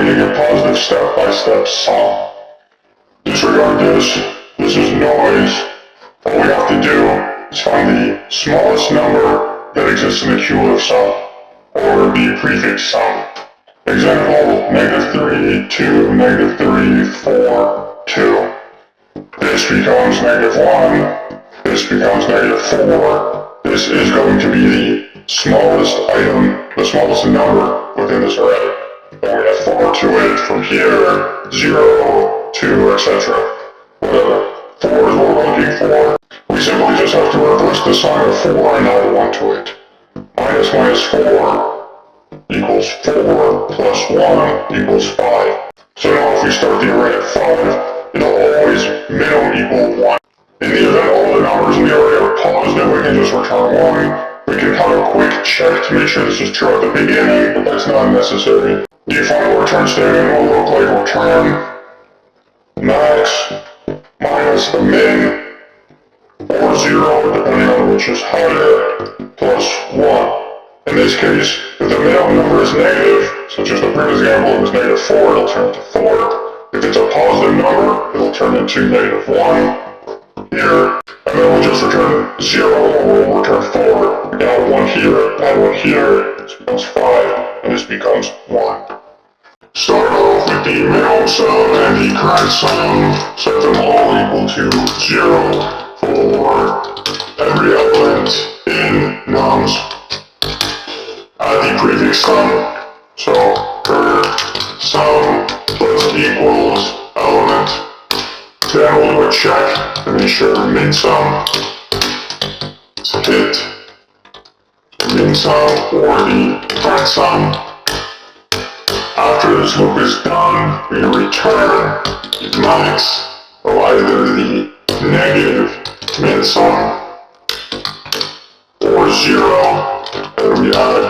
finding a positive step-by-step sum. Disregard this. This is noise. All we have to do is find the smallest number that exists in the cumulative sum, or the prefix sum. Example, -3, 2, -3, 4, 2. This becomes -1. This becomes -4. This is going to be the smallest item, the smallest number within this array. And we have 4 to it from here, 0, 2, etc. Whatever. 4 is what we're looking for. We simply just have to reverse the sign of 4 and add 1 to it. Minus 4 equals 4 plus 1 equals 5. So now if we start the array at 5, it'll always minimum equal 1. In the event all the numbers in the array are positive, we can just return 1. We can have a quick check to make sure this is true at the beginning, but that's not necessary. The final return statement will look like return max minus the min, or 0, depending on which is higher, plus 1. In this case, if the minimum number is negative, such as the previous example, it was -4, it'll turn to 4. If it's a positive number, it'll turn into -1 here, and then we'll just return 0, or we'll return 4. We can add 1 here, add 1 here, this becomes 5, and this becomes 1. Start off with the minimum sum and the current sum, set them all equal to 0 for every element in nums. Add the prefix sum, so sum plus equals element. Then we'll do a check to make sure min sum is hit, min sum or the current sum. After this loop is done, we return max, or either the negative min sum or 0, and we add